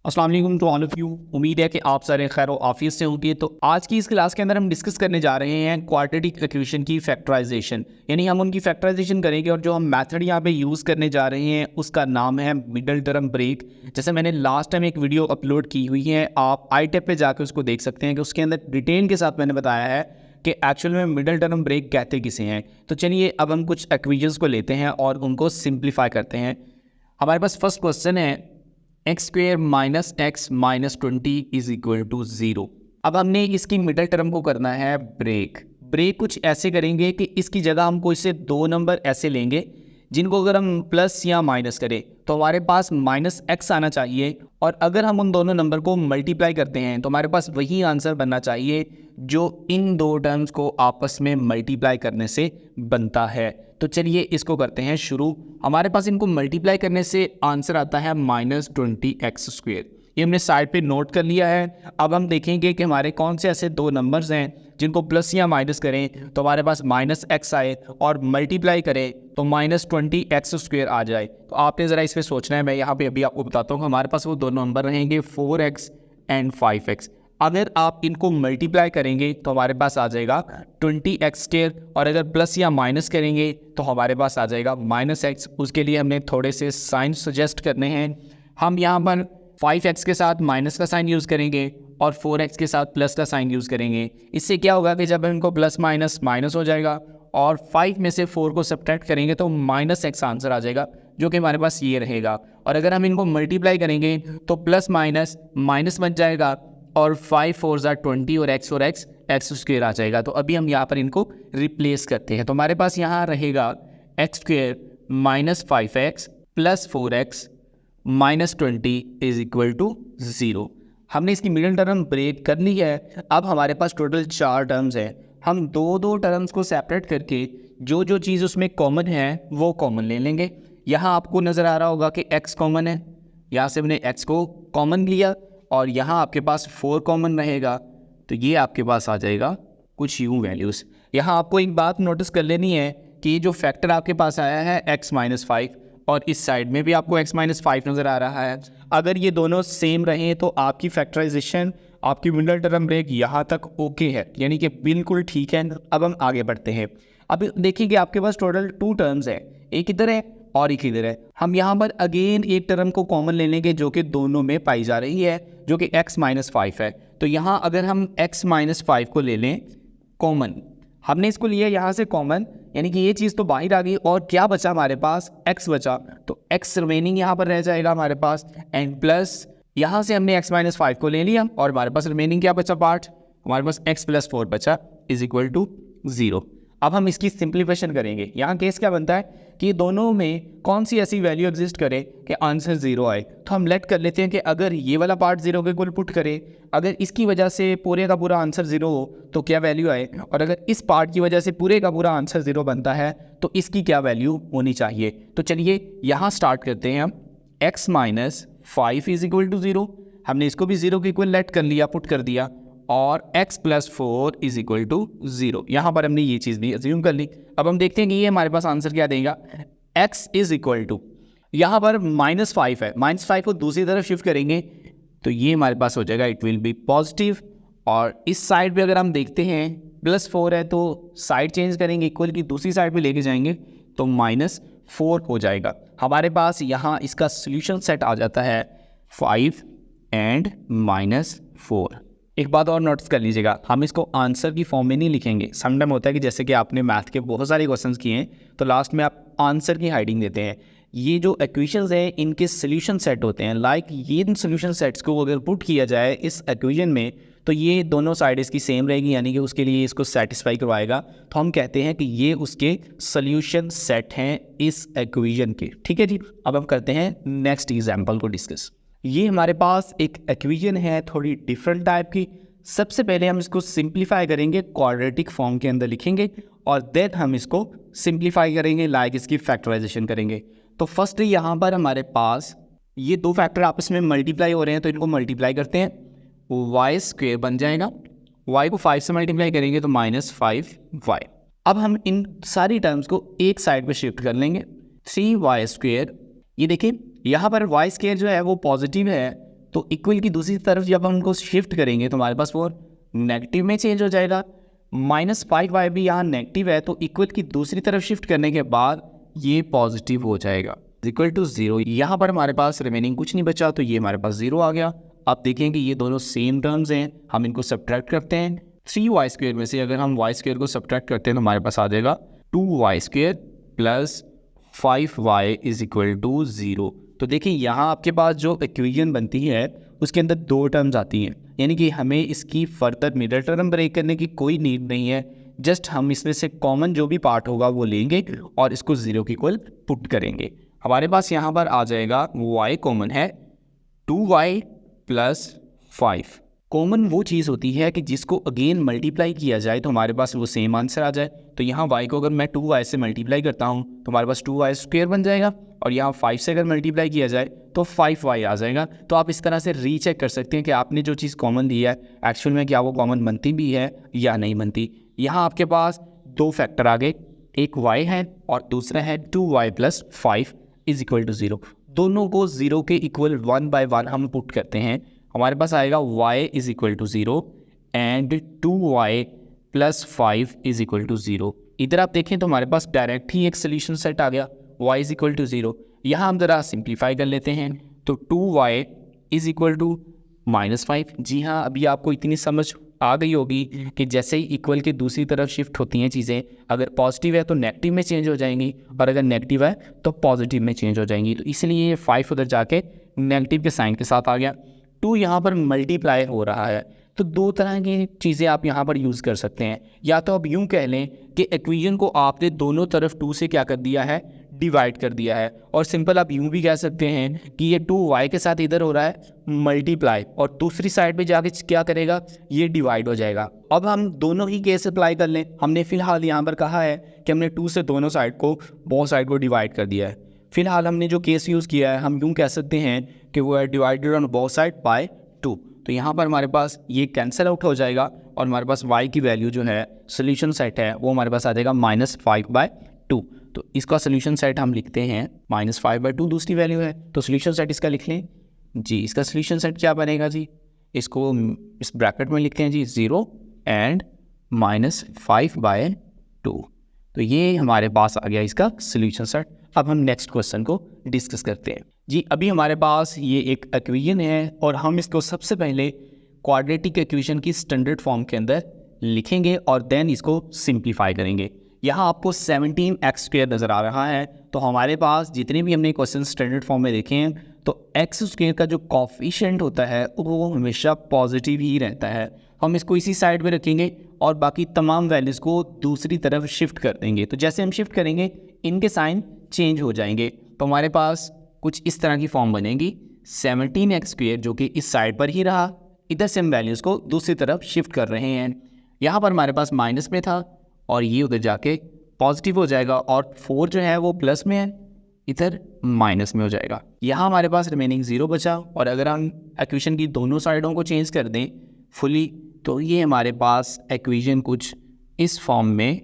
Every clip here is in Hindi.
अस्सलाम वालेकुम टू ऑल ऑफ यू। उम्मीद है कि आप सारे खैर आफियत से होंगे। तो आज की इस क्लास के अंदर हम डिस्कस करने जा रहे हैं क्वाड्रेटिक इक्वेशन की फैक्टराइजेशन, यानी हम उनकी फैक्टराइजेशन करेंगे। और जो हम मेथड यहाँ पे यूज़ करने जा रहे हैं उसका नाम है मिडल टर्म ब्रेक। जैसे मैंने लास्ट टाइम एक वीडियो अपलोड की हुई है, आप आई टैब पे जाकर उसको देख सकते हैं कि उसके अंदर डिटेल के साथ मैंने बताया है कि एक्चुअल में मिडल टर्म ब्रेक कहते किसे हैं। तो चलिए अब हम कुछ इक्वेशंस को लेते हैं और उनको सिंप्लीफाई करते हैं। हमारे पास फर्स्ट क्वेश्चन है x square minus x minus 20 is equal to 0। अब हमने इसकी मिडल टर्म को करना है ब्रेक कुछ ऐसे करेंगे कि इसकी जगह हम कोई से दो नंबर ऐसे लेंगे जिनको अगर हम प्लस या माइनस करें तो हमारे पास माइनस एक्स आना चाहिए, और अगर हम उन दोनों नंबर को मल्टीप्लाई करते हैं तो हमारे पास वही आंसर बनना चाहिए जो इन दो टर्म्स को आपस में मल्टीप्लाई करने से बनता है। तो चलिए इसको करते हैं शुरू। हमारे पास इनको मल्टीप्लाई करने से आंसर आता है -20x²। ये हमने साइड पे नोट कर लिया है। अब हम देखेंगे कि हमारे कौन से ऐसे दो नंबर्स हैं जिनको प्लस या माइनस करें तो हमारे पास -x आए और मल्टीप्लाई करें तो -20x² आ जाए। तो आपने ज़रा इस पर सोचना है। मैं यहाँ पे अभी आपको बताता हूँ कि हमारे पास वो दो नंबर रहेंगे 4x एंड 5x। अगर आप इनको मल्टीप्लाई करेंगे तो हमारे पास आ जाएगा 20x², और अगर प्लस या माइनस करेंगे तो हमारे पास आ जाएगा -x। उसके लिए हमने थोड़े से साइन सजेस्ट करने हैं। हम यहाँ पर 5x के साथ माइनस का साइन यूज़ करेंगे और 4x के साथ प्लस का साइन यूज़ करेंगे। इससे क्या होगा कि जब इनको प्लस माइनस माइनस हो जाएगा और 5 में से 4 को सब्ट्रैक्ट करेंगे तो -x आंसर आ जाएगा, जो कि हमारे पास ये रहेगा। और अगर हम इनको मल्टीप्लाई करेंगे तो प्लस माइनस माइनस बन जाएगा और 5 4 20 और x² आ जाएगा। तो अभी हम यहाँ पर इनको रिप्लेस करते हैं। तो हमारे पास यहाँ रहेगा x² minus 5x plus 4x minus 20 is equal to 0। हमने इसकी मिडिल टर्म ब्रेक कर ली है। अब हमारे पास टोटल 4 टर्म्स हैं। हम दो टर्म्स को सेपरेट करके जो जो चीज़ उसमें कॉमन है वो कॉमन ले लेंगे। यहाँ आपको नज़र आ रहा होगा कि x कॉमन है, यहाँ से हमने x को कॉमन लिया, और यहाँ आपके पास 4 कॉमन रहेगा। तो ये आपके पास आ जाएगा कुछ यूँ वैल्यूज़। यहाँ आपको एक बात नोटिस कर लेनी है कि ये जो फैक्टर आपके पास आया है x-5, और इस साइड में भी आपको x-5 नज़र आ रहा है। अगर ये दोनों सेम रहें तो आपकी फैक्टराइजेशन, आपकी मिडल टर्म ब्रेक यहाँ तक ओके है, यानी कि बिल्कुल ठीक है। अब हम आगे बढ़ते हैं। अब देखिए आपके पास टोटल 2 टर्म्स है, एक इधर है और एक इधर है। हम यहाँ पर अगेन एक टर्म को कॉमन ले लेंगे जो कि दोनों में पाई जा रही है, जो कि x-5 है। तो यहाँ अगर हम x-5 को ले लें कॉमन, हमने इसको लिया यहाँ से कॉमन, यानी कि ये चीज़ तो बाहर आ गई, और क्या बचा हमारे पास x बचा। तो x रिमेनिंग यहाँ पर रह जाएगा हमारे पास, एंड प्लस यहाँ से हमने x-5 को ले लिया और हमारे पास रिमेनिंग क्या बचा पार्ट, हमारे पास x + 4 बचा इज इक्वल टू 0। अब हम इसकी सिंप्लीफिकेशन करेंगे। यहाँ केस क्या बनता है कि दोनों में कौन सी ऐसी वैल्यू एग्जिस्ट करे कि आंसर 0 आए। तो हम लेट कर लेते हैं कि अगर ये वाला पार्ट 0 के इक्वल पुट करे, अगर इसकी वजह से पूरे का पूरा आंसर 0 हो तो क्या वैल्यू आए, और अगर इस पार्ट की वजह से पूरे का पूरा आंसर 0 बनता है तो इसकी क्या वैल्यू होनी चाहिए। तो चलिए यहाँ स्टार्ट करते हैं हम। x-5 इज इक्वल टू 0, हमने इसको भी 0 के इक्वल लेट कर लिया, पुट कर दिया, और x + 4 इज इक्वल टू 0। यहाँ पर हमने ये चीज़ भी अज्यूम कर ली। अब हम देखते हैं कि ये हमारे पास आंसर क्या देगा। x इज इक्वल टू, यहाँ पर -5 है, -5 को दूसरी तरफ शिफ्ट करेंगे तो ये हमारे पास हो जाएगा इट विल बी पॉजिटिव। और इस साइड पे अगर हम देखते हैं +4 है तो साइड चेंज करेंगे, इक्वल की दूसरी साइड पे लेके जाएंगे तो -4 हो जाएगा। हमारे पास यहाँ इसका सोल्यूशन सेट आ जाता है 5 एंड -4। एक बात और नोटिस कर लीजिएगा, हम इसको आंसर की फॉर्म में नहीं लिखेंगे। समटाइम होता है कि जैसे कि आपने मैथ के बहुत सारे क्वेश्चंस किए हैं तो लास्ट में आप आंसर की हाइडिंग देते हैं। ये जो इक्वेशंस हैं इनके सोल्यूशन सेट होते हैं। लाइक ये इन सोल्यूशन सेट्स को अगर पुट किया जाए इस इक्वेशन में तो ये दोनों साइड इसकी सेम रहेगी, यानी कि उसके लिए इसको सेटिस्फाई करवाएगा। तो हम कहते हैं कि ये उसके सोल्यूशन सेट हैं इस इक्वेशन के। ठीक है जी। अब हम करते हैं नेक्स्ट एग्जाम्पल को डिस्कस। ये हमारे पास एक इक्वेशन है थोड़ी डिफरेंट टाइप की। सबसे पहले हम इसको सिंप्लीफाई करेंगे, क्वाड्रेटिक फॉर्म के अंदर लिखेंगे, और देन हम इसको सिंप्लीफाई करेंगे, लाइक इसकी फैक्टराइजेशन करेंगे। तो फर्स्ट यहाँ पर हमारे पास ये दो फैक्टर आपस में मल्टीप्लाई हो रहे हैं तो इनको मल्टीप्लाई करते हैं, y² बन जाएगा। y को 5 से मल्टीप्लाई करेंगे तो -5y। अब हम इन सारी टर्म्स को एक साइड पे शिफ्ट कर लेंगे, 3y²। ये देखिए यहाँ पर y² जो है वो पॉजिटिव है तो इक्वल की दूसरी तरफ जब हम उनको शिफ्ट करेंगे तो हमारे पास वो नेगेटिव में चेंज हो जाएगा। -5y भी यहाँ नेगेटिव है, तो इक्वल की दूसरी तरफ शिफ्ट करने के बाद ये पॉजिटिव हो जाएगा इक्वल टू 0। यहाँ पर हमारे पास रिमेनिंग कुछ नहीं बचा, तो ये हमारे पास 0 आ गया। आप देखें कि ये दोनों सेम टर्म्स हैं, हम इनको सब्ट्रैक्ट करते हैं। 3y² में से अगर हम y² को सब्ट्रैक्ट करते हैं तो हमारे पास आ जाएगा 2y² plus 5y is equal to 0। तो देखिए यहाँ आपके पास जो इक्वेशन बनती है उसके अंदर 2 टर्म्स आती हैं, यानी कि हमें इसकी फर्दर मिडल टर्म ब्रेक करने की कोई नीड नहीं है। जस्ट हम इसमें से कॉमन जो भी पार्ट होगा वो लेंगे और इसको 0 के इक्वल पुट करेंगे। हमारे पास यहाँ पर आ जाएगा y कॉमन है 2y प्लस 5। कॉमन वो चीज़ होती है कि जिसको अगेन मल्टीप्लाई किया जाए तो हमारे पास वो सेम आंसर आ जाए। तो यहाँ y को अगर मैं 2y से मल्टीप्लाई करता हूँ तो हमारे पास 2y² बन जाएगा, और यहाँ 5 से अगर मल्टीप्लाई किया जाए तो 5y आ जाएगा। तो आप इस तरह से रीचेक कर सकते हैं कि आपने जो चीज़ कॉमन ली है एक्चुअल में क्या वो कॉमन बनती भी है या नहीं बनती। यहाँ आपके पास 2 फैक्टर आ गए, एक y है और दूसरा है 2y plus 5 is equal to 0। दोनों को 0 के इक्वल 1 बाय 1 हम पुट करते हैं। हमारे पास आएगा y is equal to 0 and 2y plus 5 is equal to 0। इधर आप देखें तो हमारे पास डायरेक्ट ही एक सोल्यूशन सेट आ गया, y इज इक्वल टू 0। यहाँ हम ज़रा सिंप्लीफाई कर लेते हैं, तो 2y इज इक्वल टू -5। जी हाँ, अभी आपको इतनी समझ आ गई होगी कि जैसे ही इक्वल के दूसरी तरफ शिफ्ट होती हैं चीज़ें, अगर पॉजिटिव है तो नेगेटिव में चेंज हो जाएंगी और अगर नेगेटिव है तो पॉजिटिव में चेंज हो जाएंगी। तो इसलिए ये 5 उधर जाके नेगेटिव के साइन के साथ आ गया। 2 यहाँ पर मल्टीप्लाई हो रहा है, तो 2 तरह की चीज़ें आप यहाँ पर यूज़ कर सकते हैं। या तो आप यूँ कह लें कि इक्वेशन को आपने दोनों तरफ 2 से क्या कर दिया है, डिवाइड कर दिया है। और सिंपल आप यूँ भी कह सकते हैं कि ये 2y के साथ इधर हो रहा है मल्टीप्लाई, और दूसरी साइड पे जाके क्या करेगा, ये डिवाइड हो जाएगा। अब हम दोनों ही केस अप्लाई कर लें। हमने फ़िलहाल यहाँ पर कहा है कि हमने 2 से दोनों साइड को बोथ साइड को डिवाइड कर दिया है। फ़िलहाल हमने जो केस यूज़ किया है हम यूँ कह सकते हैं कि वो है divided on both side by 2। तो यहाँ पर हमारे पास ये कैंसिल आउट हो जाएगा और हमारे पास y की वैल्यू जो है सोल्यूशन सेट है वो हमारे पास आ जाएगा -5/2। तो इसका सोल्यूशन सेट हम लिखते हैं -5/2 दूसरी वैल्यू है, तो सोल्यूशन सेट इसका लिख लें जी। इसका सोल्यूशन सेट क्या बनेगा जी, इसको इस ब्रैकेट में लिखते हैं जी 0 एंड -5/2। तो ये हमारे पास आ गया इसका सोल्यूशन सेट। अब हम नेक्स्ट क्वेश्चन को डिस्कस करते हैं जी। अभी हमारे पास ये एक इक्वेशन है और हम इसको सबसे पहले क्वाड्रेटिक इक्वेशन की स्टैंडर्ड फॉर्म के अंदर लिखेंगे और देन इसको सिंप्लीफाई करेंगे। यहाँ आपको 17x² नज़र आ रहा है, तो हमारे पास जितने भी हमने क्वेश्चन स्टैंडर्ड फॉर्म में देखे हैं तो x² का जो कॉफिशिएंट होता है वो हमेशा पॉजिटिव ही रहता है। हम इसको इसी साइड पे रखेंगे और बाकी तमाम वैल्यूज़ को दूसरी तरफ शिफ्ट कर देंगे। तो जैसे हम शिफ्ट करेंगे इनके साइन चेंज हो जाएंगे, तो हमारे पास कुछ इस तरह की फॉर्म बनेगी। 17x² जो कि इस साइड पर ही रहा, इधर से हम वैल्यूज़ को दूसरी तरफ शिफ्ट कर रहे हैं। यहाँ पर हमारे पास माइनस में था और ये उधर जाके पॉजिटिव हो जाएगा, और 4 जो है वो प्लस में है, इधर माइनस में हो जाएगा। यहाँ हमारे पास रिमेनिंग 0 बचा, और अगर हम इक्वेशन की दोनों साइडों को चेंज कर दें फुली तो ये हमारे पास इक्वेशन कुछ इस फॉर्म में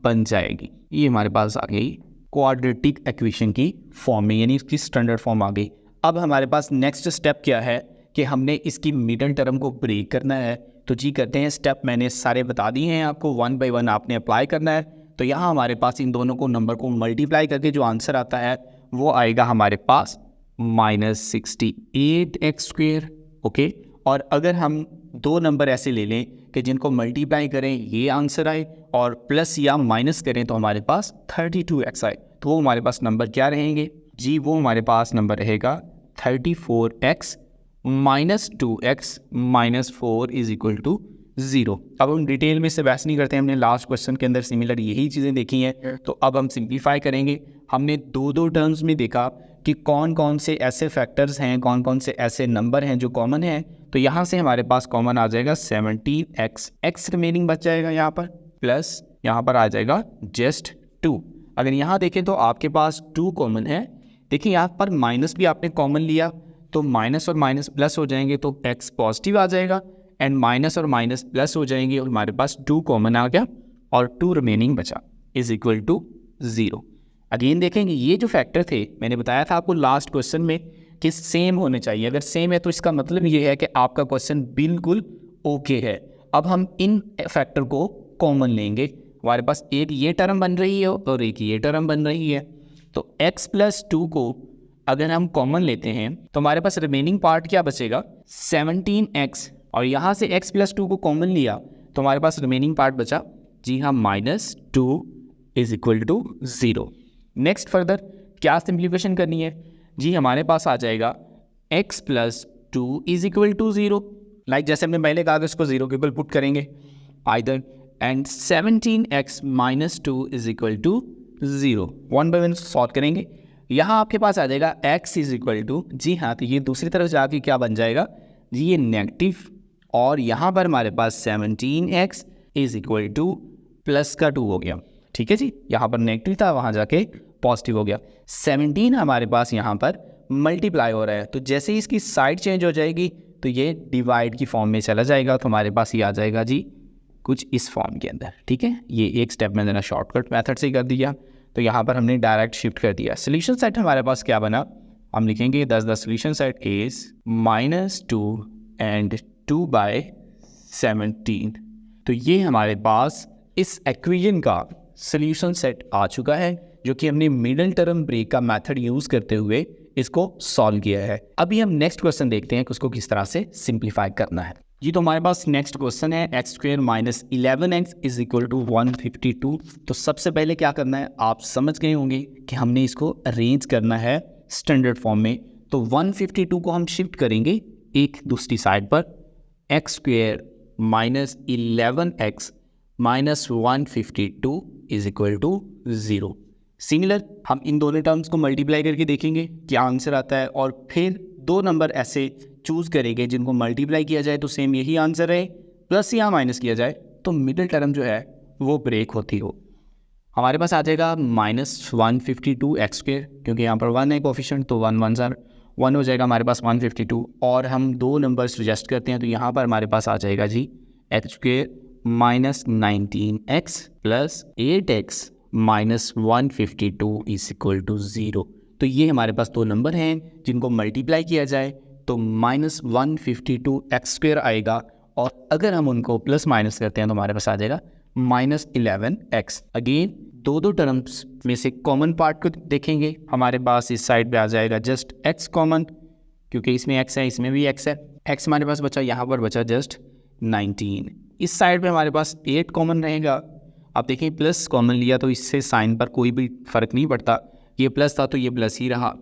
बन जाएगी। ये हमारे पास आ गई क्वाड्रेटिक इक्वेशन की फॉर्म में, यानी इसकी स्टैंडर्ड फॉर्म आ गई। अब हमारे पास नेक्स्ट स्टेप क्या है कि हमने इसकी मिडल टर्म को ब्रेक करना है। तो जी करते हैं, स्टेप मैंने सारे बता दिए हैं आपको, 1 बाय 1 आपने अप्लाई करना है। तो यहाँ हमारे पास इन दोनों को नंबर को मल्टीप्लाई करके जो आंसर आता है वो आएगा हमारे पास -68x²। ओके, और अगर हम 2 नंबर ऐसे ले लें कि जिनको मल्टीप्लाई करें ये आंसर आए और प्लस या माइनस करें तो हमारे पास 32x आए, तो वो हमारे पास नंबर क्या रहेंगे जी, वो हमारे पास नंबर रहेगा 34x - 2x - 4 is equal to 0। अब हम डिटेल में से बहस नहीं करते हैं, हमने लास्ट क्वेश्चन के अंदर सिमिलर यही चीज़ें देखी हैं। तो अब हम सिंप्लीफाई करेंगे। हमने 2 टर्म्स में देखा कि कौन कौन से ऐसे फैक्टर्स हैं, कौन कौन से ऐसे नंबर हैं जो कॉमन हैं। तो यहाँ से हमारे पास कॉमन आ जाएगा 17x, x रिमेनिंग बच जाएगा यहाँ पर, प्लस यहाँ पर आ जाएगा जस्ट 2। अगर यहाँ देखें तो आपके पास 2 कॉमन है। देखिए यहाँ पर माइनस भी आपने कॉमन लिया तो माइनस और माइनस प्लस हो जाएंगे, तो x पॉजिटिव आ जाएगा एंड माइनस और माइनस प्लस हो जाएंगे और हमारे पास 2 कॉमन आ गया और 2 रिमेनिंग बचा इज इक्वल टू 0। अगेन देखेंगे ये जो फैक्टर थे, मैंने बताया था आपको लास्ट क्वेश्चन में कि सेम होने चाहिए। अगर सेम है तो इसका मतलब ये है कि आपका क्वेश्चन बिल्कुल ओके है। अब हम इन फैक्टर को कॉमन लेंगे। हमारे पास एक ये टर्म बन रही है और एक ये टर्म बन रही है। तो x+2 को अगर हम कॉमन लेते हैं तो हमारे पास रिमेनिंग पार्ट क्या बचेगा, 17x। और यहाँ से x+2 को कॉमन लिया तो हमारे पास रिमेनिंग पार्ट बचा, जी हाँ, -2 = 0। नेक्स्ट फर्दर क्या सिंप्लीफिकेशन करनी है जी, हमारे पास आ जाएगा x+2 = 0। लाइक जैसे हमने पहले कहा था, इसको 0 के ऊपर पुट करेंगे either, and 17x - 2 = 0। 1 bye 1 solve करेंगे। यहाँ आपके पास आ जाएगा x = जी हाँ, तो ये दूसरी तरफ जाके क्या बन जाएगा जी, ये नेगेटिव। और यहाँ पर हमारे पास 17x = प्लस का 2 हो गया। ठीक है जी, यहाँ पर नेगेटिव था, वहाँ जाके पॉजिटिव हो गया। 17 हमारे पास यहाँ पर मल्टीप्लाई हो रहा है, तो जैसे ही इसकी साइड चेंज हो जाएगी तो ये डिवाइड की फॉर्म में चला जाएगा। तो हमारे पास ये आ जाएगा जी कुछ इस फॉर्म के अंदर। ठीक है, ये एक स्टेप में मैंने शॉर्टकट मेथड से कर दिया, तो यहाँ पर हमने डायरेक्ट शिफ्ट कर दिया। सोल्यूशन सेट हमारे पास क्या बना, हम लिखेंगे the solution set is -2 and 2/17। तो ये हमारे पास इस इक्वेशन का सोल्यूशन सेट आ चुका है, जो कि हमने मिडिल टर्म ब्रेक का मेथड यूज़ करते हुए इसको सॉल्व किया है। अभी हम नेक्स्ट क्वेश्चन देखते हैं कि उसको किस तरह से सिंप्लीफाई करना है जी। तो हमारे पास नेक्स्ट क्वेश्चन है x² - 11x = 152। तो सबसे पहले क्या करना है, आप समझ गए होंगे कि हमने इसको अरेंज करना है स्टैंडर्ड फॉर्म में। तो 152 को हम शिफ्ट करेंगे एक दूसरी साइड पर, x² - 11x - 152 = 0। सिमिलर हम इन दोनों टर्म्स को मल्टीप्लाई करके देखेंगे क्या आंसर आता है, और फिर दो नंबर ऐसे चूज़ करेंगे जिनको मल्टीप्लाई किया जाए तो सेम यही आंसर है, प्लस या माइनस किया जाए तो मिडिल टर्म जो है वो ब्रेक होती हो। हमारे पास आ जाएगा -152x², क्योंकि यहाँ पर 1 है कोफिशिएंट, तो 1 1 1 हो जाएगा हमारे पास 152। और हम दो नंबर सजेस्ट करते हैं, तो यहाँ पर हमारे पास आ जाएगा जी x² - 19x + 8x - 152 = 0। तो ये हमारे पास दो नंबर हैं जिनको मल्टीप्लाई किया जाए तो -152x² आएगा, और अगर हम उनको प्लस माइनस करते हैं तो हमारे पास आ जाएगा -11x। अगेन दो टर्म्स में से कॉमन पार्ट को देखेंगे, हमारे पास इस साइड पे आ जाएगा जस्ट x कॉमन, क्योंकि इसमें x है, इसमें भी x है। x हमारे पास बचा, यहाँ पर बचा जस्ट 19। इस साइड पे हमारे पास 8 कॉमन रहेगा। आप देखें प्लस कॉमन लिया तो इससे साइन पर कोई भी फ़र्क नहीं पड़ता, ये प्लस था तो ये प्लस ही रहा,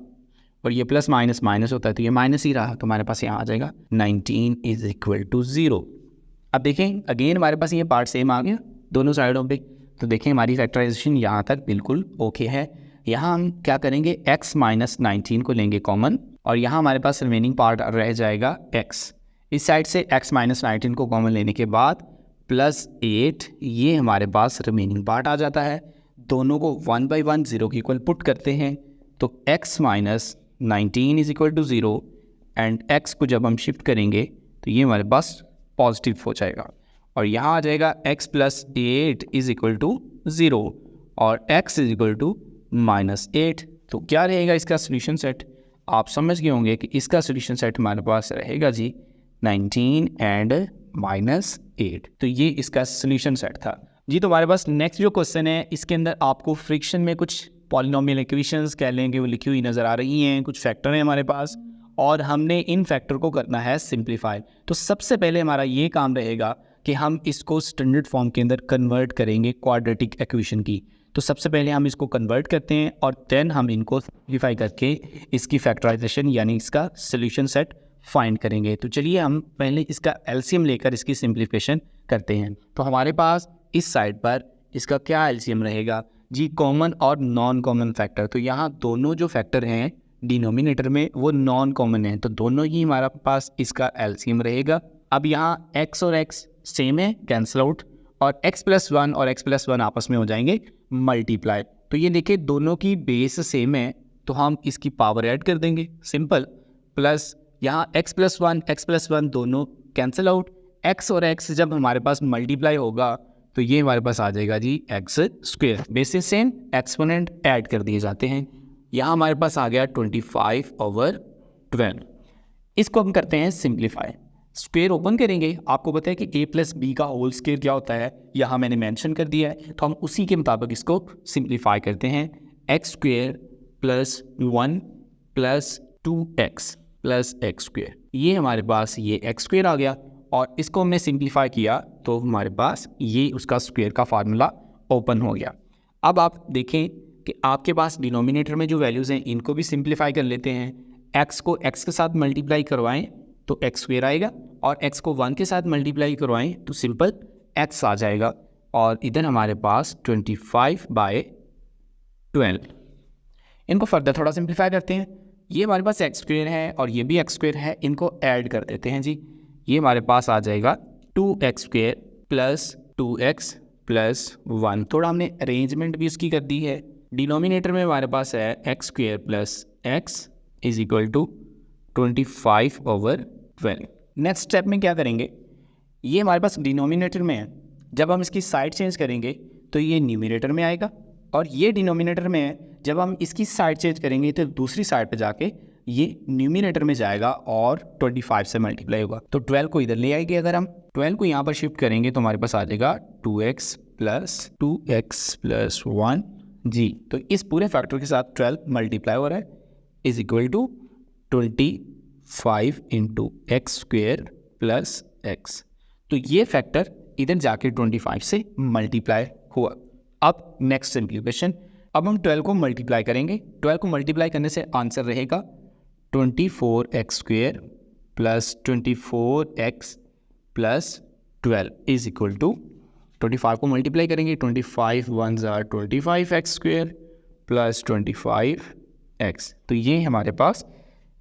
और ये प्लस माइनस माइनस होता है तो ये माइनस ही रहा। तो हमारे पास यहाँ आ जाएगा 19 = 0। अब देखें अगेन हमारे पास ये पार्ट सेम आ गया दोनों साइडों पे, तो देखें हमारी फैक्टराइजेशन यहाँ तक बिल्कुल ओके है। यहाँ हम क्या करेंगे, x - 19 को लेंगे कॉमन, और यहाँ हमारे पास रिमेनिंग पार्ट रह जाएगा x। इस साइड से x - 19 को कॉमन लेने के बाद +8, ये हमारे पास रिमेनिंग पार्ट आ जाता है। दोनों को 1 बाई 1 0 के इक्वल पुट करते हैं, तो x - 19 = 0, एंड x को जब हम शिफ्ट करेंगे तो ये हमारे पास पॉजिटिव हो जाएगा, और यहाँ आ जाएगा x + 8 = 0 और x = -8। तो क्या रहेगा इसका सोल्यूशन सेट, आप समझ गए होंगे कि इसका सोल्यूशन सेट हमारे पास रहेगा जी 19 एंड -8। तो ये इसका सोल्यूशन सेट था जी। तो हमारे पास नेक्स्ट जो क्वेश्चन है, इसके अंदर आपको फ्रिक्शन में कुछ पॉलिनोमियल इक्वेशंस कह लेंगे वो लिखी हुई नज़र आ रही हैं, कुछ फैक्टर हैं हमारे पास, और हमने इन फैक्टर को करना है सिंप्लीफाई। तो सबसे पहले हमारा ये काम रहेगा कि हम इसको स्टैंडर्ड फॉर्म के अंदर कन्वर्ट करेंगे क्वाड्रेटिक इक्वेशन की। तो सबसे पहले हम इसको कन्वर्ट करते हैं और देन हम इनको सिंप्लीफाई करके इसकी फैक्टराइजेशन यानी इसका सोल्यूशन सेट फाइंड करेंगे। तो चलिए हम पहले इसका एलसीएम लेकर इसकी सिंप्लीफिकेशन करते हैं। तो हमारे पास इस साइड पर इसका क्या एलसीएम रहेगा जी, कॉमन और नॉन कॉमन फैक्टर। तो यहाँ दोनों जो फैक्टर हैं डिनोमिनेटर में वो नॉन कॉमन है, तो दोनों ही हमारे पास इसका एलसीएम रहेगा। अब यहाँ x और x सेम है, कैंसिल आउट, और x+1 और x+1 आपस में हो जाएंगे मल्टीप्लाई। तो ये देखिए दोनों की बेस सेम है, तो हम इसकी पावर ऐड कर देंगे, सिंपल, प्लस यहाँ x+1 दोनों कैंसिल आउट, x और x जब हमारे पास मल्टीप्लाई होगा तो ये हमारे पास आ जाएगा जी x²। Basis same, exponent add कर दिए जाते हैं। यहाँ हमारे पास आ गया 25/2 12। इसको हम करते हैं सिंप्लीफाई। स्क्वायर ओपन करेंगे, आपको पता है कि a प्लस बी का होल स्क्वायर क्या होता है, यहाँ मैंने मेंशन कर दिया है, तो हम उसी के मुताबिक इसको सिंप्लीफाई करते हैं। X square plus 1 plus 2x plus x square, ये हमारे पास ये एक्स स्क्वायर आ गया, और इसको हमने सिंप्लीफाई किया तो हमारे पास ये उसका स्क्वायर का फार्मूला ओपन हो गया। अब आप देखें कि आपके पास डिनोमिनेटर में जो वैल्यूज़ हैं इनको भी सिंप्लीफाई कर लेते हैं। x को x के साथ मल्टीप्लाई करवाएं तो एक्स स्क्वायर आएगा, और x को 1 के साथ मल्टीप्लाई करवाएं तो सिंपल x आ जाएगा, और इधर हमारे पास 25/12। इनको फर्दर थोड़ा सिंप्लीफाई करते हैं। ये हमारे पास एक्स स्क्वायर है और ये भी एक्स स्क्वायर है, इनको ऐड कर देते हैं जी। ये हमारे पास आ जाएगा 2x square plus 2x plus 1। थोड़ा हमने अरेंजमेंट भी उसकी कर दी है। डिनोमिनेटर में हमारे पास है x square plus x is equal to 25/12। Next step में क्या करेंगे, ये हमारे पास डिनोमिनेटर में है, जब हम इसकी साइड चेंज करेंगे तो ये न्यूमिनेटर में आएगा, और ये डिनोमिनेटर में है, जब हम इसकी साइड चेंज करेंगे तो दूसरी साइड पे जाके ये न्यूमिनेटर में जाएगा और 25 से मल्टीप्लाई होगा। तो 12 को इधर ले आएंगे, अगर हम 12 को यहाँ पर शिफ्ट करेंगे तो हमारे पास आ जाएगा 2x प्लस 1 जी। तो इस पूरे फैक्टर के साथ 12 मल्टीप्लाई हो रहा है is equal to 25 into x square plus x. तो ये फैक्टर इधर जाके 25 से मल्टीप्लाई हुआ। अब नेक्स्ट सिंप्लीफिकेशन, अब हम 12 को मल्टीप्लाई करेंगे। 12 को मल्टीप्लाई करने से आंसर रहेगा 24x square plus 24x plus 12 is equal to 25 को मल्टीप्लाई करेंगे, 25 1 ज़ा 25x स्क्वेयर प्लस 25x। तो ये हमारे पास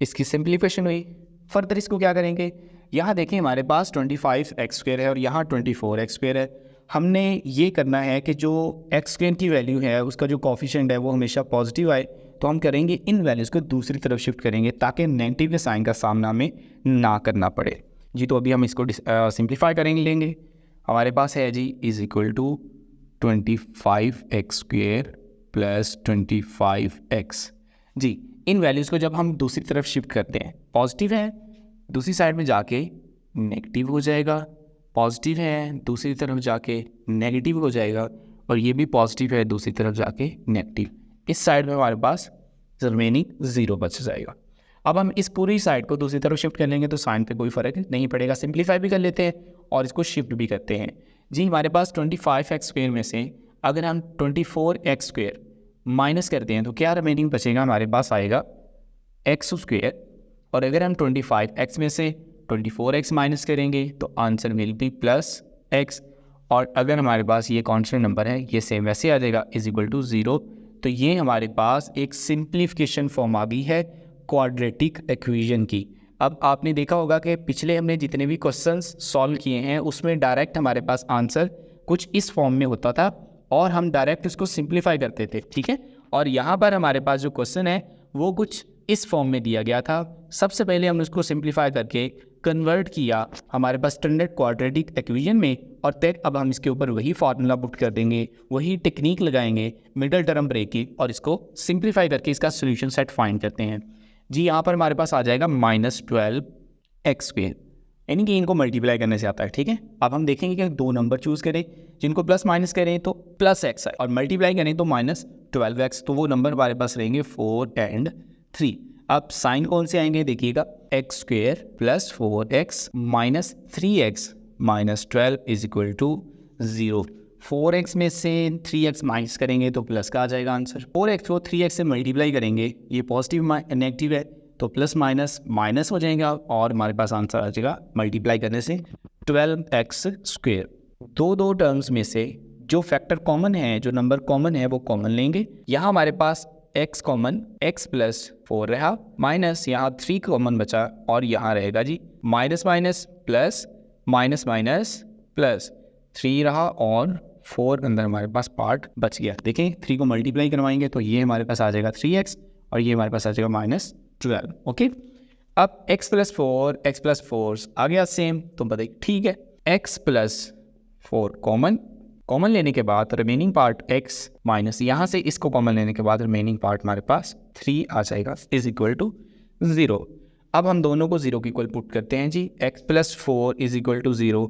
इसकी सिंप्लीफिकेशन हुई। फर्दर इसको क्या करेंगे, यहाँ देखें हमारे पास 25x स्क्वेयर है और यहाँ 24x स्क्वेयर है। हमने ये करना है कि जो x स्क्वेयर की वैल्यू है उसका जो कोफिशिएंट है वो हमेशा पॉजिटिव आए, तो हम करेंगे इन वैल्यूज़ को दूसरी तरफ शिफ्ट करेंगे ताकि नेगेटिव के साइन का सामना हमें ना करना पड़े जी। तो अभी हम इसको सिंप्लीफाई करेंगे, लेंगे हमारे पास है G is equal to 25x square plus 25x G. इन वैल्यूज़ को जब हम दूसरी तरफ शिफ्ट करते हैं, पॉजिटिव है दूसरी साइड में जाके नेगेटिव हो जाएगा, पॉजिटिव है दूसरी तरफ जाके नेगेटिव हो जाएगा, और ये भी पॉजिटिव है दूसरी तरफ जाके नेगेटिव। इस साइड में हमारे पास रिमेनिंग 0 बच जाएगा। अब हम इस पूरी साइड को दूसरी तरफ शिफ्ट कर लेंगे तो साइन पे कोई फ़र्क नहीं पड़ेगा। सिंप्लीफाई भी कर लेते हैं और इसको शिफ्ट भी करते हैं जी। हमारे पास 25x स्क्वेयर में से अगर हम 24x स्क्वेयर माइनस करते हैं तो क्या रिमेनिंग बचेगा, हमारे पास आएगा x स्क्वेयर, और अगर हम 25x में से 24x माइनस करेंगे तो answer will be plus x, और अगर हमारे पास ये कॉन्स्टेंट नंबर है ये सेम वैसे आ जाएगा इज इक्वल टू 0। तो ये हमारे पास एक सिंप्लीफिकेशन फॉर्म आ गई है क्वाड्रेटिक इक्वेशन की। अब आपने देखा होगा कि पिछले हमने जितने भी क्वेश्चंस सॉल्व किए हैं उसमें डायरेक्ट हमारे पास आंसर कुछ इस फॉर्म में होता था और हम डायरेक्ट इसको सिंप्लीफाई करते थे, ठीक है। और यहाँ पर हमारे पास जो क्वेश्चन है वो कुछ इस फॉर्म में दिया गया था। सबसे पहले हमने उसको सिंप्लीफाई करके कन्वर्ट किया हमारे पास स्टैंडर्ड क्वाड्रेटिक इक्वेशन में, और तक अब हम इसके ऊपर वही फार्मूला पुट कर देंगे, वही टेक्निक लगाएंगे मिडल टर्म ब्रेक की, और इसको सिंप्लीफाई करके इसका सोल्यूशन सेट फाइंड करते हैं जी। यहाँ पर हमारे पास आ जाएगा -12x स्क्वेयर, यानी कि इनको मल्टीप्लाई करने से आता है, ठीक है। अब हम देखेंगे कि दो नंबर चूज़ करें जिनको प्लस माइनस करें तो प्लस x है, और मल्टीप्लाई करें तो -12x, तो वो नंबर हमारे पास रहेंगे 4 और 3। अब साइन कौन से आएंगे देखिएगा, x square plus 4x minus 3x minus 12 is equal to 0। 4x में से 3x माइनस करेंगे तो प्लस का आ जाएगा आंसर। 4x को 3x से मल्टीप्लाई करेंगे, ये पॉजिटिव नेगेटिव है तो प्लस माइनस माइनस हो जाएगा, और हमारे पास आंसर आ जाएगा मल्टीप्लाई करने से 12x स्क्वेयर। दो टर्म्स में से जो फैक्टर कॉमन है, जो नंबर कॉमन है वो कॉमन लेंगे। यहाँ हमारे पास x कॉमन x प्लस 4 रहा, माइनस यहाँ 3 कॉमन बचा, और यहाँ रहेगा G minus minus plus minus minus plus 3 रहा, और 4 के अंदर हमारे पास पार्ट बच गया। देखें 3 को मल्टीप्लाई करवाएंगे तो ये हमारे पास आ जाएगा 3x, और ये हमारे पास आ जाएगा -12। ओके, अब x प्लस 4 आ गया सेम, तो बताइए ठीक है। x प्लस 4 कॉमन लेने के बाद रिमेनिंग पार्ट x माइनस यहाँ से इसको कॉमन लेने के बाद रिमेनिंग पार्ट हमारे पास 3 आ जाएगा इज इक्वल टू 0। अब हम दोनों को 0 के इक्वल पुट करते हैं जी। x plus 4 is equal to 0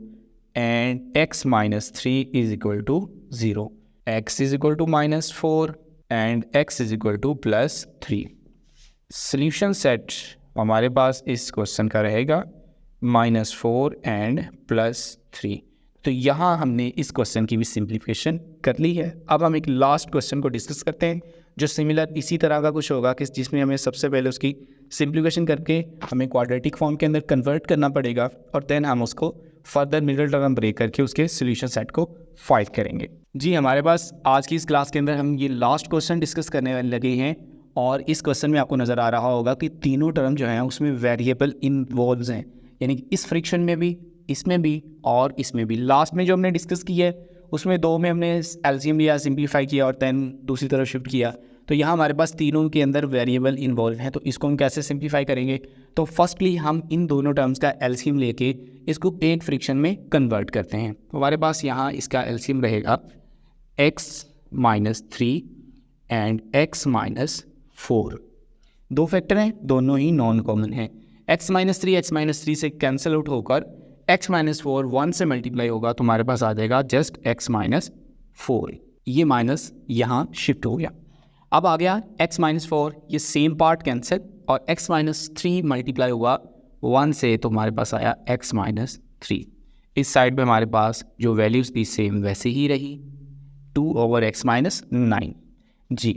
and x minus 3 is equal to 0। x is equal to minus 4 and x is equal to plus 3। Solution set हमारे पास इस क्वेश्चन का रहेगा -4 एंड +3। तो यहाँ हमने इस क्वेश्चन की भी सिंप्लीफिकेशन कर ली है। अब हम एक लास्ट क्वेश्चन को डिस्कस करते हैं जो सिमिलर इसी तरह का कुछ होगा कि जिसमें हमें सबसे पहले उसकी सिंप्लीफिकेशन करके हमें क्वाड्रेटिक फॉर्म के अंदर कन्वर्ट करना पड़ेगा और देन हम उसको फर्दर मिडिल टर्म ब्रेक करके उसके सोल्यूशन सेट को फाइंड करेंगे। जी हमारे पास आज की इस क्लास के अंदर हम ये लास्ट क्वेश्चन डिस्कस करने लगे हैं और इस क्वेश्चन में आपको नज़र आ रहा होगा कि तीनों टर्म जो हैं उसमें वेरिएबल इन्वॉल्व हैं, यानी कि इस फ्रिक्शन में भी, इसमें भी और इसमें भी। लास्ट में जो हमने डिस्कस किया है उसमें दो में हमने एलसीएम लिया, सिंप्लीफाई किया और देन दूसरी तरफ शिफ्ट किया। तो यहाँ हमारे पास तीनों के अंदर वेरिएबल इन्वॉल्व हैं, तो इसको हम कैसे सिंप्लीफाई करेंगे? तो फर्स्टली हम इन दोनों टर्म्स का एलसीएम लेके इसको एक फ्रिक्शन में कन्वर्ट करते हैं। तो हमारे पास यहाँ इसका एलसीएम रहेगा x minus 3 and x minus 4। दो फैक्टर हैं, दोनों ही नॉन कॉमन हैं। x माइनस 3 से कैंसिल आउट होकर x माइनस 4 1 से मल्टीप्लाई होगा तो हमारे पास आ जाएगा जस्ट x माइनस 4। ये माइनस यहाँ शिफ्ट हो गया। अब आ गया x माइनस 4, ये सेम पार्ट कैंसिल और x माइनस 3 मल्टीप्लाई हुआ 1 से तो हमारे पास आया x माइनस 3। इस साइड पे हमारे पास जो वैल्यूज़ थी सेम वैसे ही रही, 2/x माइनस 9। जी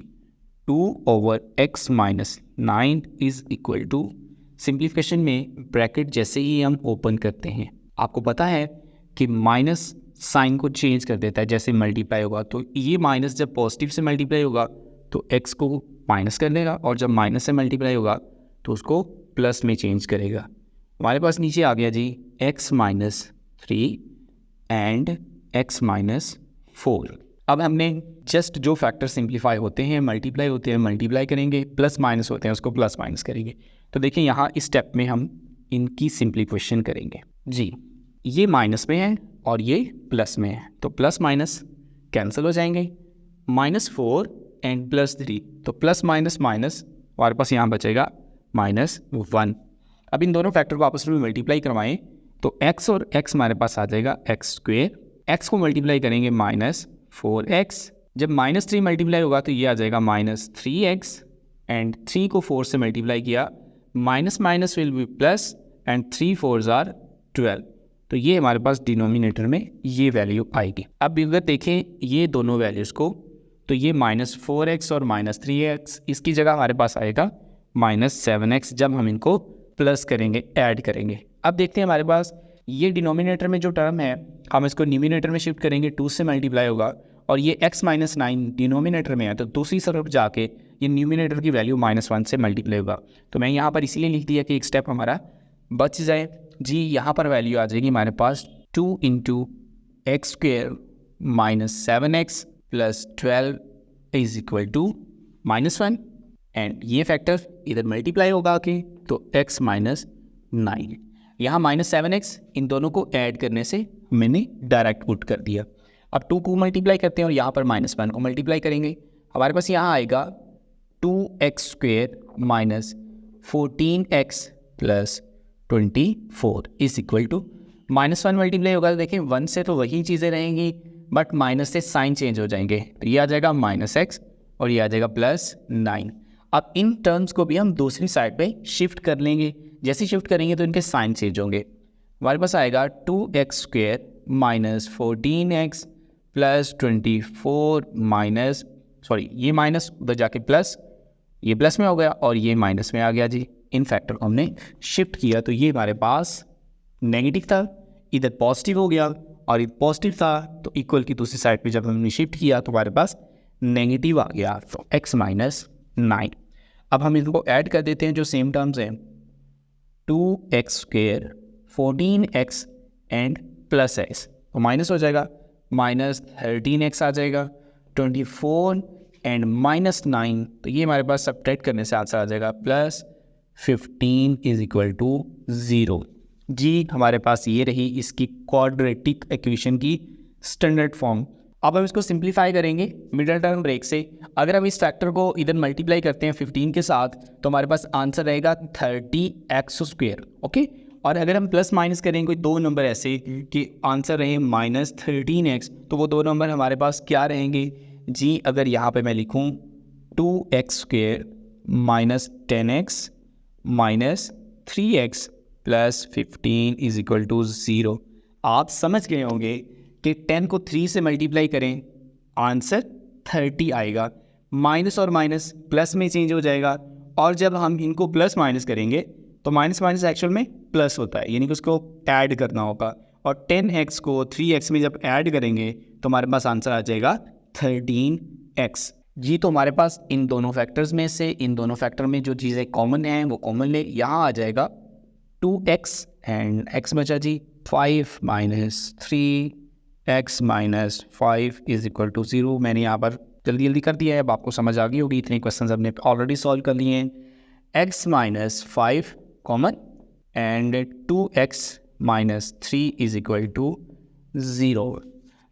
2/x minus 9 is equal to, simplification में ब्रैकेट जैसे ही हम ओपन करते हैं आपको पता है कि माइनस साइन को चेंज कर देता है जैसे मल्टीप्लाई होगा। तो ये माइनस जब पॉजिटिव से मल्टीप्लाई होगा तो x को माइनस कर देगा और जब माइनस से मल्टीप्लाई होगा तो उसको प्लस में चेंज करेगा। हमारे पास नीचे आ गया जी x minus 3 and x minus 4। अब हमने जस्ट जो फैक्टर सिंप्लीफाई होते हैं, मल्टीप्लाई होते हैं, मल्टीप्लाई करेंगे, प्लस माइनस होते हैं उसको प्लस माइनस करेंगे। तो देखिए यहाँ इस स्टेप में हम इनकी सिंप्लीफिकेशन करेंगे। जी ये माइनस में है और ये प्लस में है तो प्लस माइनस कैंसिल हो जाएंगे, -4 एंड +3 तो प्लस माइनस माइनस हमारे पास यहाँ बचेगा -1। अब इन दोनों फैक्टर को आपस में मल्टीप्लाई करवाएं तो x और x हमारे पास आ जाएगा x²। x को मल्टीप्लाई करेंगे -4x, जब -3 मल्टीप्लाई होगा तो ये आ जाएगा -3x एंड 3 को 4 से मल्टीप्लाई किया, minus minus will be plus and 3 4s are 12। तो ये हमारे पास डिनोमिनेटर में ये वैल्यू आएगी। अब अगर देखें ये दोनों वैल्यूज़ को तो ये -4x और -3x, इसकी जगह हमारे पास आएगा -7x जब हम इनको प्लस करेंगे, ऐड करेंगे। अब देखते हैं हमारे पास ये डिनोमिनेटर में जो टर्म है हम इसको न्यूमिनेटर में शिफ्ट करेंगे, 2 से मल्टीप्लाई होगा और ये x माइनस 9 डिनोमिनेटर में है तो दूसरी तरफ जाके ये न्यूमिनेटर की वैल्यू -1 से मल्टीप्लाई होगा। तो मैं यहाँ पर इसीलिए लिख दिया कि एक स्टेप हमारा बच जाए। जी यहाँ पर वैल्यू आ जाएगी हमारे पास 2 × x² minus 7x plus 12 is equal to -1 and ये फैक्टर इधर मल्टीप्लाई होगा कि तो x माइनस 9, यहाँ -7x, इन दोनों को ऐड करने से मैंने डायरेक्ट पुट कर दिया। अब 2 को मल्टीप्लाई करते हैं और यहाँ पर -1 को मल्टीप्लाई करेंगे, हमारे पास यहाँ आएगा 2x² minus 14x plus 24 is equal to -1 multiply होगा तो देखिए 1 से तो वही चीज़ें रहेंगी बट माइनस से साइन चेंज हो जाएंगे तो ये आ जाएगा -x और ये आ जाएगा +9। अब इन टर्म्स को भी हम दूसरी साइड पे शिफ्ट कर लेंगे, जैसे शिफ्ट करेंगे तो इनके साइन चेंज होंगे। हमारे पास आएगा 2x² minus 14x plus 24 minus, sorry ये माइनस उधर जाके प्लस, ये प्लस में हो गया और ये माइनस में आ गया जी। इन फैक्टर को हमने शिफ्ट किया तो ये हमारे पास नेगेटिव था, इधर पॉजिटिव हो गया और इधर पॉजिटिव था तो इक्वल की दूसरी साइड पे जब हमने शिफ्ट किया तो हमारे पास नेगेटिव आ गया तो x माइनस 9। अब हम इनको ऐड कर देते हैं जो सेम टर्म्स हैं, 2x² 14x and plus x तो माइनस हो जाएगा, -13x आ जाएगा, 24 एंड -9 तो ये हमारे पास सब्ट्रैक्ट करने से आंसर आ जाएगा +15 इज इक्वल टू 0। जी हमारे पास ये रही इसकी क्वाड्रेटिक इक्वेशन की स्टैंडर्ड फॉर्म। अब हम इसको सिंप्लीफाई करेंगे मिडिल टर्म ब्रेक से। अगर हम इस फैक्टर को इधर मल्टीप्लाई करते हैं 15 के साथ तो हमारे पास आंसर रहेगा 30x²। ओके, और अगर हम प्लस माइनस करेंगे कोई दो नंबर ऐसे कि आंसर रहे -13x, तो वो दो नंबर हमारे पास क्या रहेंगे जी? अगर यहाँ पे मैं लिखूँ 2x² minus 10x minus 3x plus 15 is equal to 0। आप समझ गए होंगे कि 10 को 3 से मल्टीप्लाई करें आंसर 30 आएगा। माइनस और माइनस प्लस में चेंज हो जाएगा, और जब हम इनको प्लस माइनस करेंगे तो माइनस माइनस एक्चुअल में प्लस होता है, यानी कि उसको ऐड करना होगा। और 10x को 3x में जब ऐड करेंगे तो हमारे पास आंसर आ जाएगा 13x जी। तो हमारे पास इन दोनों फैक्टर्स में से इन दोनों फैक्टर में जो चीज़ें कॉमन हैं वो कॉमन ले, यहाँ आ जाएगा 2x एंड x बचा जी 5 minus 3x minus 5 is equal to 0। मैंने यहाँ पर जल्दी जल्दी कर दिया है, अब आपको समझ आ गई होगी, इतने क्वेश्चन हमने ऑलरेडी सॉल्व कर लिए हैं। x minus 5 common and 2x minus 3 is equal to 0।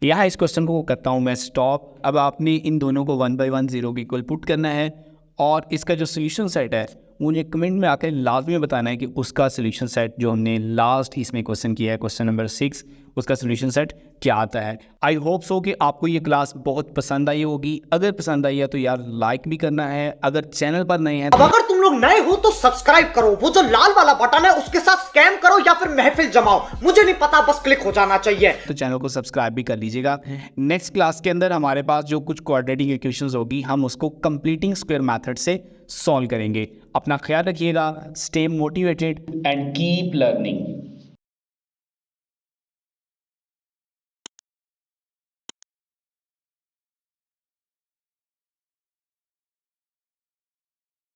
यहाँ इस क्वेश्चन को करता हूँ मैं स्टॉप। अब आपने इन दोनों को 1 बाई 1 0 के इक्वल पुट करना है, और इसका जो सोल्यूशन सेट है मुझे कमेंट में आकर लाजमी बताना है कि उसका सोल्यूशन सेट जो हमने लास्ट इसमें क्वेश्चन किया है, क्वेश्चन नंबर 6, उसका सोल्यूशन सेट क्या आता है। आई होप सो कि आपको ये क्लास बहुत पसंद आई होगी। अगर पसंद आई है तो यार लाइक भी करना है, अगर चैनल पर नए हैं अब अगर तुम लोग नए हो तो सब्सक्राइब करो, वो जो लाल वाला बटन है उसके साथ स्कैम करो या फिर महफिल जमाओ, मुझे नहीं पता, बस क्लिक हो जाना चाहिए। तो चैनल को सब्सक्राइब भी कर लीजिएगा। नेक्स्ट क्लास के अंदर हमारे पास जो कुछ क्वाड्रेटिक इक्वेशंस होगी हम उसको कंप्लीटिंग स्क्वायर मेथड से सॉल्व करेंगे। अपना ख्याल रखिएगा, stay motivated and keep learning.